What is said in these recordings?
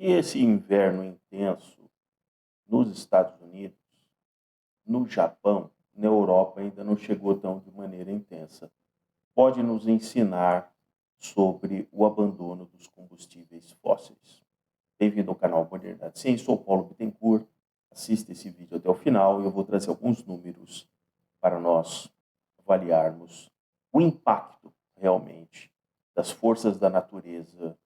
que esse inverno intenso nos Estados Unidos, no Japão, na Europa ainda não chegou tão de maneira intensa, pode nos ensinar sobre o abandono dos combustíveis fósseis. Bem-vindo ao canal Modernidade Ciência, sou Paulo Bittencourt, assista esse vídeo até o final e eu vou trazer alguns números para nós avaliarmos o impacto realmente das forças da natureza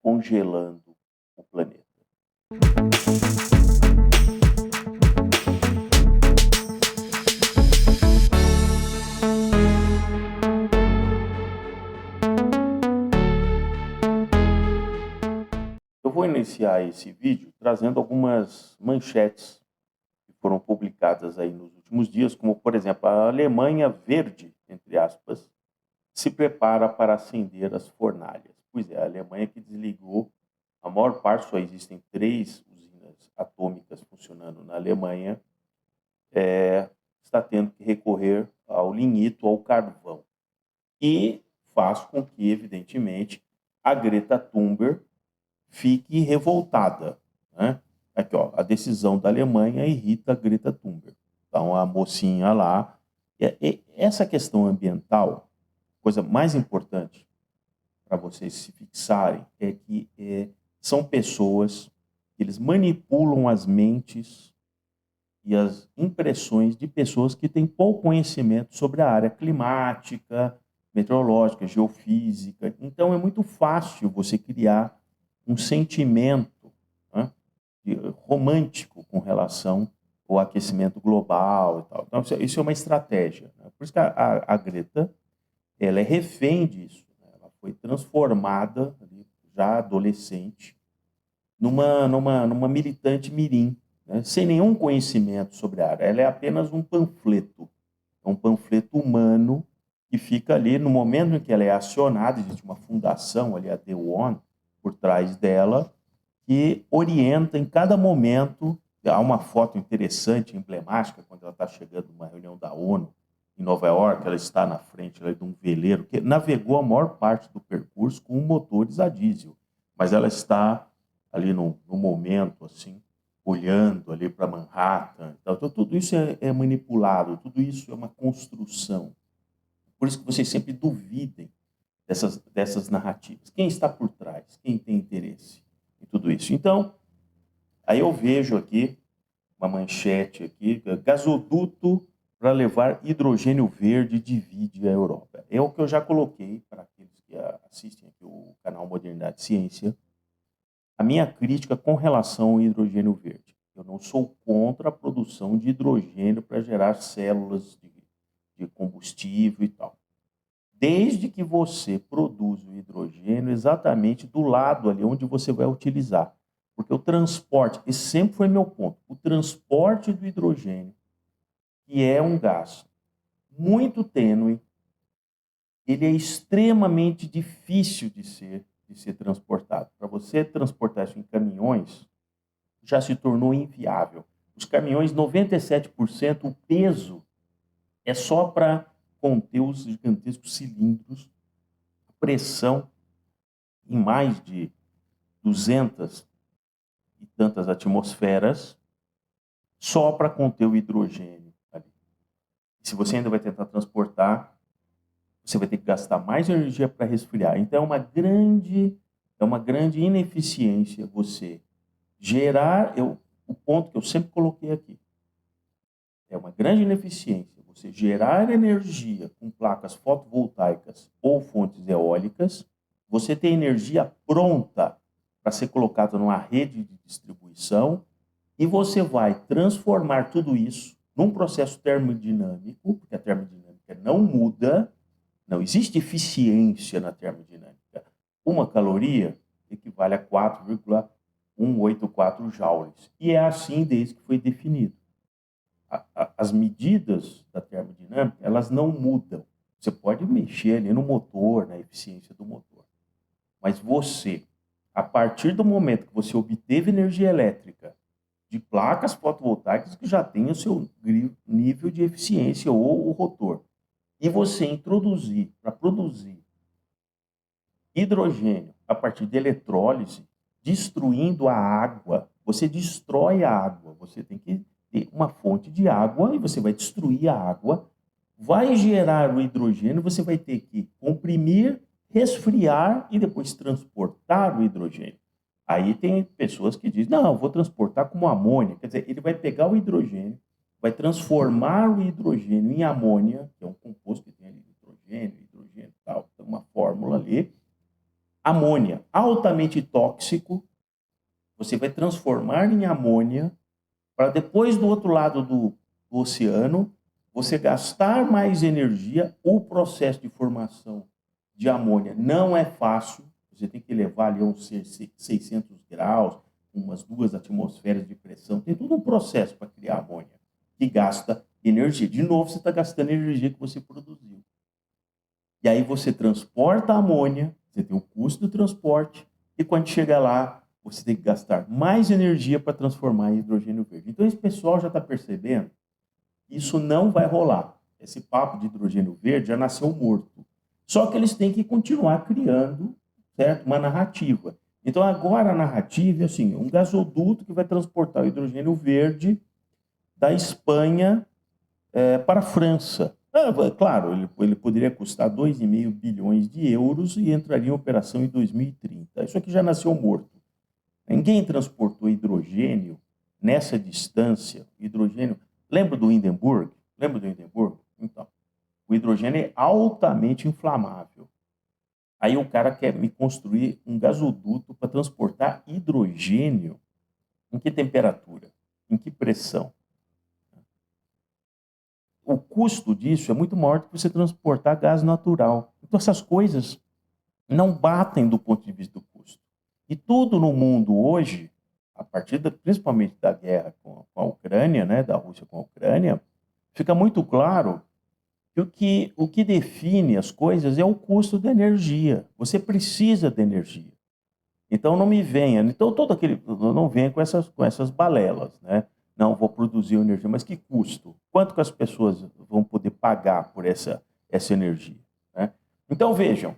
congelando o planeta. Eu vou iniciar esse vídeo trazendo algumas manchetes que foram publicadas aí nos últimos dias, como, por exemplo, a Alemanha verde, entre aspas, se prepara para acender as fornalhas. Pois é, a Alemanha que desligou a maior parte, só existem 3 usinas atômicas funcionando na Alemanha, está tendo que recorrer ao lignito, ao carvão. E faz com que, evidentemente, a Greta Thunberg fique revoltada, né? Aqui, ó, a decisão da Alemanha irrita a Greta Thunberg. Então, a mocinha lá... Essa questão ambiental, coisa mais importante para vocês se fixarem, é que são pessoas que eles manipulam as mentes e as impressões de pessoas que têm pouco conhecimento sobre a área climática, meteorológica, geofísica. Então, é muito fácil você criar um sentimento, né, romântico com relação ao aquecimento global e tal. Então, isso é uma estratégia, né? Por isso que a Greta, ela é refém disso, né? Ela foi transformada, ali, já adolescente, numa militante mirim, né? Sem nenhum conhecimento sobre a área. Ela é apenas um panfleto. É um panfleto humano que fica ali, no momento em que ela é acionada, existe uma fundação ali, a The One, por trás dela, que orienta em cada momento. Há uma foto interessante, emblemática, quando ela está chegando numa reunião da ONU em Nova York, ela está na frente de um veleiro que navegou a maior parte do percurso com motores a diesel, mas ela está ali no momento, assim, olhando ali para Manhattan. Então, tudo isso é manipulado, tudo isso é uma construção. Por isso que vocês sempre duvidem dessas narrativas. Quem está por trás? Quem tem interesse em tudo isso? Então, aí eu vejo aqui uma manchete aqui, gasoduto para levar hidrogênio verde divide a Europa. É o que eu já coloquei para aqueles que assistem aqui o canal Modernidade Ciência. A minha crítica com relação ao hidrogênio verde. Eu não sou contra a produção de hidrogênio para gerar células de combustível e tal. Desde que você produza o hidrogênio exatamente do lado ali onde você vai utilizar. Porque o transporte, esse sempre foi meu ponto, o transporte do hidrogênio, que é um gás muito tênue, ele é extremamente difícil de ser transportado. Para você transportar isso em caminhões, já se tornou inviável. Os caminhões, 97%, o peso é só para conter os gigantescos cilindros, a pressão em mais de 200 e tantas atmosferas, só para conter o hidrogênio ali. E se você ainda vai tentar transportar, você vai ter que gastar mais energia para resfriar. Então é uma grande ineficiência você gerar, o ponto que eu sempre coloquei aqui, é uma grande ineficiência você gerar energia com placas fotovoltaicas ou fontes eólicas, você tem energia pronta para ser colocada numa rede de distribuição e você vai transformar tudo isso num processo termodinâmico, porque a termodinâmica não muda, não existe eficiência na termodinâmica. Uma caloria equivale a 4,184 joules. E é assim desde que foi definido. As medidas da termodinâmica, elas não mudam. Você pode mexer ali no motor, na eficiência do motor. Mas você, a partir do momento que você obteve energia elétrica de placas fotovoltaicas que já têm o seu nível de eficiência ou o rotor, e você introduzir para produzir Hidrogênio, a partir de eletrólise, destruindo a água. Você destrói a água. Você tem que ter uma fonte de água e você vai destruir a água. Vai gerar o hidrogênio, você vai ter que comprimir, resfriar e depois transportar o hidrogênio. Aí tem pessoas que dizem, não, eu vou transportar como amônia. Quer dizer, ele vai pegar o hidrogênio, vai transformar o hidrogênio em amônia, que é um composto que tem ali hidrogênio e tal, tem uma fórmula ali. Amônia, altamente tóxico, você vai transformar em amônia para depois do outro lado do oceano você gastar mais energia. O processo de formação de amônia não é fácil, você tem que levar ali a uns 600 graus, umas 2 atmosferas de pressão, tem todo um processo para criar amônia, que gasta energia. De novo, você está gastando energia que você produziu. E aí você transporta a amônia, você tem o custo do transporte, e quando chega lá, você tem que gastar mais energia para transformar em hidrogênio verde. Então, esse pessoal já está percebendo que isso não vai rolar. Esse papo de hidrogênio verde já nasceu morto. Só que eles têm que continuar criando, certo, uma narrativa. Então, agora a narrativa é assim, um gasoduto que vai transportar o hidrogênio verde da Espanha para a França. Claro, ele poderia custar 2,5 bilhões de euros e entraria em operação em 2030. Isso aqui já nasceu morto. Ninguém transportou hidrogênio nessa distância. Hidrogênio. Lembra do Hindenburg? Lembra do Hindenburg? Então, o hidrogênio é altamente inflamável. Aí o cara quer me construir um gasoduto para transportar hidrogênio. Em que temperatura? Em que pressão? O custo disso é muito maior do que você transportar gás natural. Então, essas coisas não batem do ponto de vista do custo. E tudo no mundo hoje, a partir principalmente da guerra com a Ucrânia, né, da Rússia com a Ucrânia, fica muito claro que o que define as coisas é o custo da energia. Você precisa de energia. Então não me venha, então todo aquele, não venha com essas balelas, né? Não vou produzir energia, mas que custo? Quanto que as pessoas vão poder pagar por essa energia, né? Então vejam,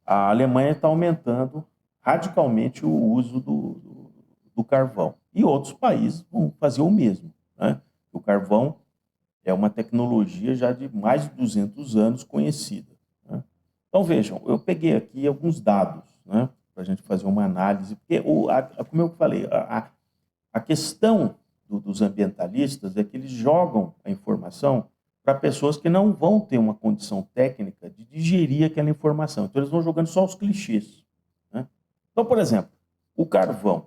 a Alemanha está aumentando radicalmente o uso do carvão e outros países vão fazer o mesmo, né? O carvão é uma tecnologia já de mais de 200 anos conhecida, né? Então vejam, eu peguei aqui alguns dados, né, para a gente fazer uma análise, porque, como eu falei, a questão dos ambientalistas é que eles jogam a informação para pessoas que não vão ter uma condição técnica de digerir aquela informação. Então, eles vão jogando só os clichês, né? Então, por exemplo, o carvão.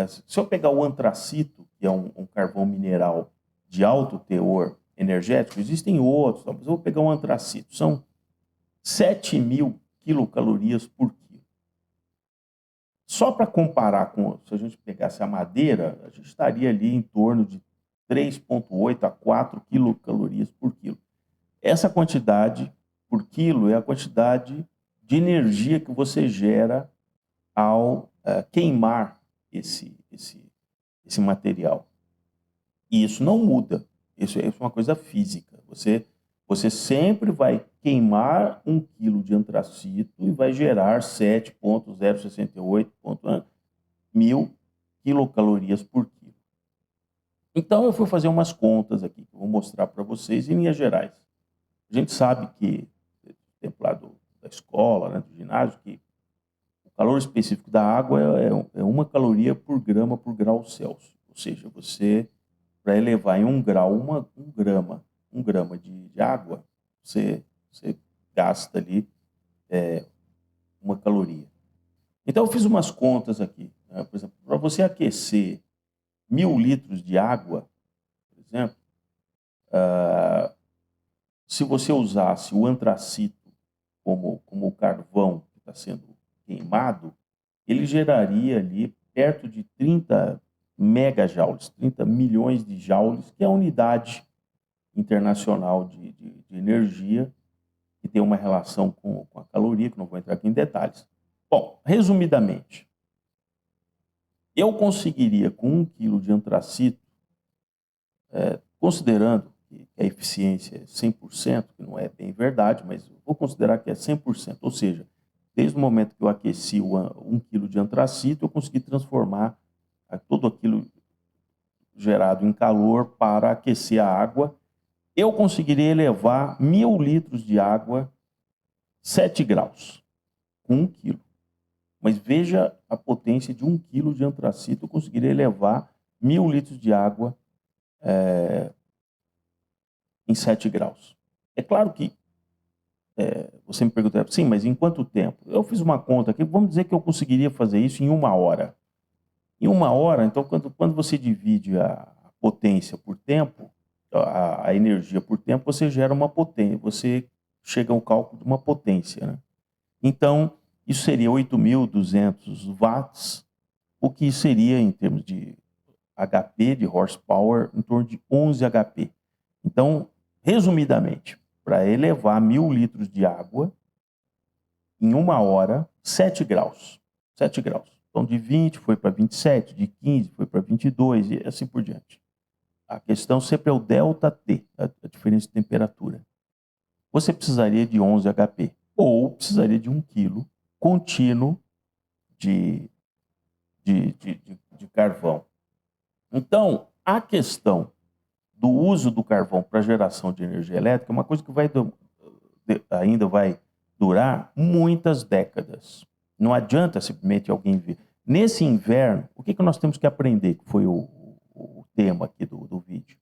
Se eu pegar o antracito, que é um carvão mineral de alto teor energético, existem outros, mas eu vou pegar um antracito. São 7.000 quilocalorias por quilo. Só para comparar com, se a gente pegasse a madeira, a gente estaria ali em torno de 3,8 a 4 quilocalorias por quilo. Essa quantidade por quilo é a quantidade de energia que você gera ao queimar esse material. E isso não muda. Isso é uma coisa física. Você sempre vai queimar 1 quilo de antracito e vai gerar 7,068 mil quilocalorias por quilo. Então, eu fui fazer umas contas aqui, que eu vou mostrar para vocês em linhas gerais. A gente sabe que, tempo lá da escola, né, do ginásio, que o calor específico da água é 1 caloria por grama por grau Celsius. Ou seja, você, para elevar em 1 grau, um grama de água, você gasta ali 1 caloria. Então, eu fiz umas contas aqui, né? Por exemplo, para você aquecer 1.000 litros de água, por exemplo, se você usasse o antracito como o carvão que está sendo queimado, ele geraria ali perto de 30 megajoules, 30 milhões de joules, que é a unidade internacional de energia, que tem uma relação com a caloria, que não vou entrar aqui em detalhes. Bom, resumidamente, eu conseguiria com 1 quilo de antracito, considerando que a eficiência é 100%, que não é bem verdade, mas vou considerar que é 100%, ou seja, desde o momento que eu aqueci 1 quilo de antracito, eu consegui transformar tudo aquilo gerado em calor para aquecer a água. Eu conseguiria elevar 1.000 litros de água 7 graus, com 1 quilo. Mas veja a potência de 1 quilo de antracito, eu conseguiria elevar 1.000 litros de água em 7 graus. É claro que você me pergunta, sim, mas em quanto tempo? Eu fiz uma conta aqui, vamos dizer que eu conseguiria fazer isso em 1 hora. Em 1 hora, então, quando você divide a potência por tempo, a energia por tempo, você gera uma potência, você chega ao cálculo de uma potência, né? Então, isso seria 8.200 watts, o que seria, em termos de HP, de horsepower, em torno de 11 HP. Então, resumidamente, para elevar 1.000 litros de água, em 1 hora, 7 graus. 7 graus. Então, de 20 foi para 27, de 15 foi para 22 e assim por diante. A questão sempre é o ΔT, a diferença de temperatura. Você precisaria de 11 HP ou precisaria de 1 quilo contínuo de carvão. Então, a questão do uso do carvão para geração de energia elétrica é uma coisa que ainda vai durar muitas décadas. Não adianta simplesmente alguém ver. Nesse inverno, o que nós temos que aprender, que foi o tema aqui do vídeo?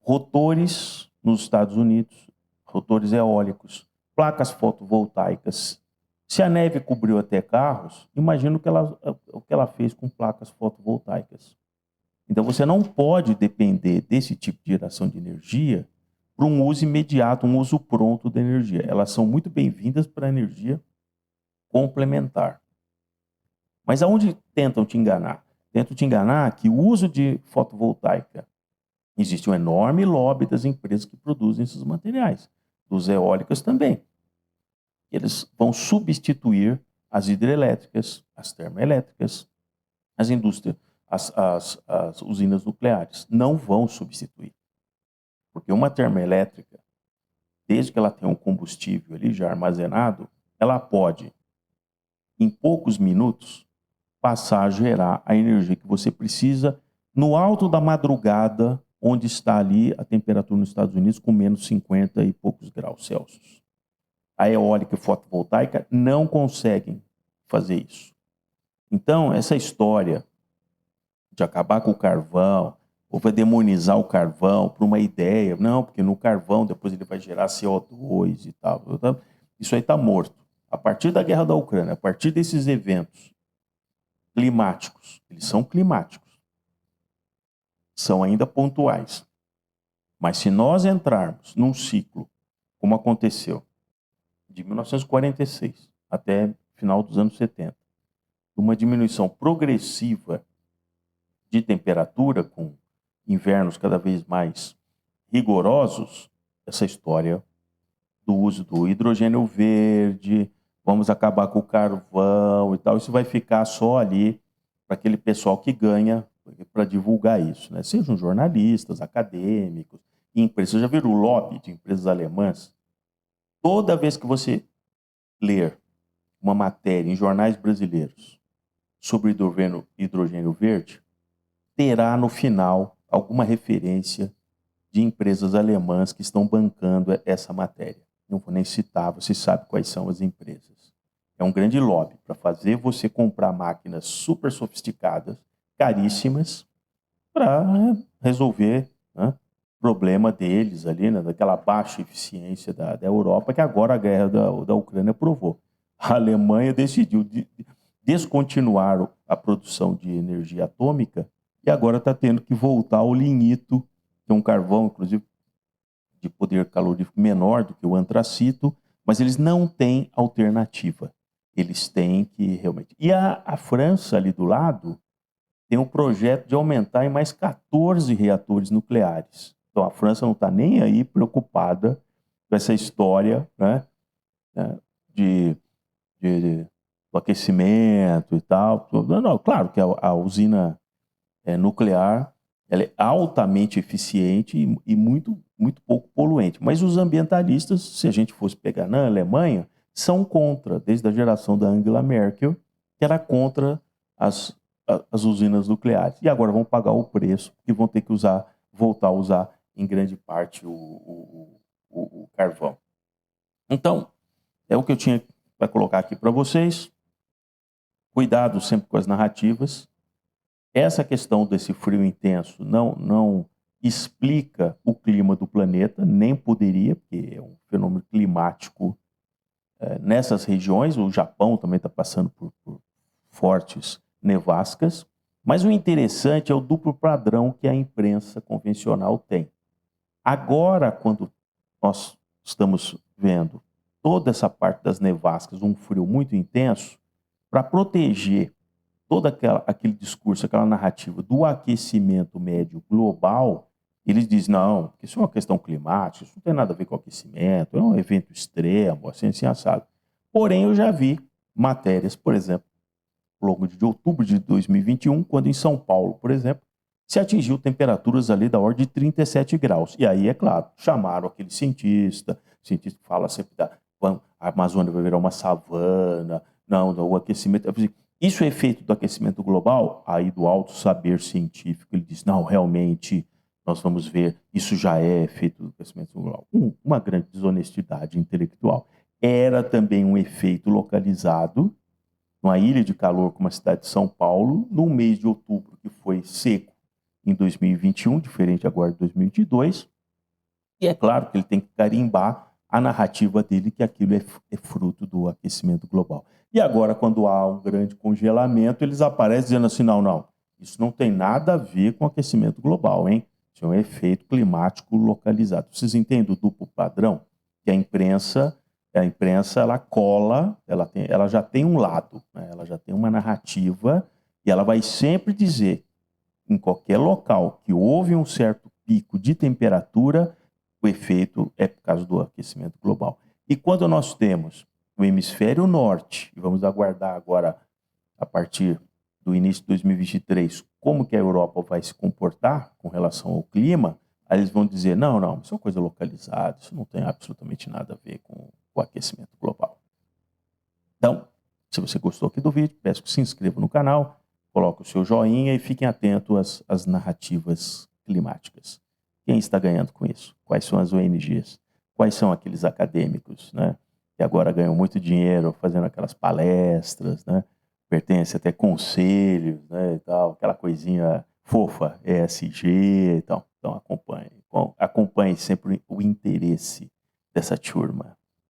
Rotores nos Estados Unidos, rotores eólicos, placas fotovoltaicas. Se a neve cobriu até carros, imagina o que ela fez com placas fotovoltaicas. Então você não pode depender desse tipo de geração de energia para um uso imediato, um uso pronto da energia. Elas são muito bem-vindas para a energia complementar. Mas aonde tentam te enganar? Tentam te enganar que o uso de fotovoltaica, existe um enorme lobby das empresas que produzem esses materiais, dos eólicas também. Eles vão substituir as hidrelétricas, as termoelétricas, as indústrias, as usinas nucleares. Não vão substituir. Porque uma termoelétrica, desde que ela tenha um combustível ali já armazenado, ela pode, em poucos minutos, passar a gerar a energia que você precisa no alto da madrugada, onde está ali a temperatura nos Estados Unidos com menos 50 e poucos graus Celsius. A eólica e fotovoltaica não conseguem fazer isso. Então, essa história de acabar com o carvão, ou vai demonizar o carvão por uma ideia, não, porque no carvão depois ele vai gerar CO2 e tal. Isso aí está morto. A partir da guerra da Ucrânia, a partir desses eventos climáticos, eles são climáticos, são ainda pontuais. Mas se nós entrarmos num ciclo, como aconteceu, de 1946 até final dos anos 70, uma diminuição progressiva de temperatura, com invernos cada vez mais rigorosos, essa história do uso do hidrogênio verde, vamos acabar com o carvão e tal, isso vai ficar só ali para aquele pessoal que ganha para divulgar isso, né? Sejam jornalistas, acadêmicos, empresas. Você já viram o lobby de empresas alemãs? Toda vez que você ler uma matéria em jornais brasileiros sobre hidrogênio verde, terá no final alguma referência de empresas alemãs que estão bancando essa matéria. Não vou nem citar, você sabe quais são as empresas. É um grande lobby para fazer você comprar máquinas super sofisticadas, caríssimas, para resolver, né, o problema deles ali, né, daquela baixa eficiência da Europa, que agora a guerra da Ucrânia provou. A Alemanha decidiu descontinuar a produção de energia atômica e agora está tendo que voltar ao lignito, que é um carvão, inclusive, de poder calorífico menor do que o antracito, mas eles não têm alternativa. Eles têm que realmente... E a França, ali do lado, tem um projeto de aumentar em mais 14 reatores nucleares. Então a França não está nem aí preocupada com essa história, né, do aquecimento e tal. Não, claro que a usina nuclear ela é altamente eficiente e muito, muito pouco poluente. Mas os ambientalistas, se a gente fosse pegar na Alemanha, são contra, desde a geração da Angela Merkel, que era contra as usinas nucleares. E agora vão pagar o preço, porque vão ter que voltar a usar em grande parte o carvão. Então, é o que eu tinha para colocar aqui para vocês. Cuidado sempre com as narrativas. Essa questão desse frio intenso não explica o clima do planeta, nem poderia, porque é um fenômeno climático nessas regiões. O Japão também está passando por fortes nevascas. Mas o interessante é o duplo padrão que a imprensa convencional tem. Agora, quando nós estamos vendo toda essa parte das nevascas, um frio muito intenso, para proteger todo aquele discurso, aquela narrativa do aquecimento médio global, eles dizem, não, isso é uma questão climática, isso não tem nada a ver com aquecimento, é um evento extremo, assim assado. Porém, eu já vi matérias, por exemplo, ao longo de outubro de 2021, quando em São Paulo, por exemplo, se atingiu temperaturas ali da ordem de 37 graus. E aí, é claro, chamaram aquele cientista, o cientista fala sempre a Amazônia vai virar uma savana, não, o aquecimento... Isso é efeito do aquecimento global? Aí, do alto saber científico, ele diz, não, realmente, nós vamos ver, isso já é efeito do aquecimento global. Uma grande desonestidade intelectual. Era também um efeito localizado numa ilha de calor como a cidade de São Paulo, no mês de outubro, que foi seco em 2021, diferente agora de 2022. E é claro que ele tem que carimbar a narrativa dele que aquilo é fruto do aquecimento global. E agora, quando há um grande congelamento, eles aparecem dizendo assim, não, isso não tem nada a ver com aquecimento global, hein? Isso é um efeito climático localizado. Vocês entendem o duplo padrão? Que a imprensa ela cola, ela já tem um lado, né? Ela já tem uma narrativa e ela vai sempre dizer, em qualquer local que houve um certo pico de temperatura, o efeito é por causa do aquecimento global. E quando nós temos o hemisfério norte, e vamos aguardar agora, a partir do início de 2023, como que a Europa vai se comportar com relação ao clima, aí eles vão dizer, não, isso é uma coisa localizada, isso não tem absolutamente nada a ver com o aquecimento global. Então, se você gostou aqui do vídeo, peço que se inscreva no canal, coloque o seu joinha e fiquem atentos às narrativas climáticas. Quem está ganhando com isso? Quais são as ONGs? Quais são aqueles acadêmicos, né, que agora ganham muito dinheiro fazendo aquelas palestras, né, pertence até conselhos, né, e tal, aquela coisinha fofa, ESG e tal. Então acompanhe sempre o interesse dessa turma.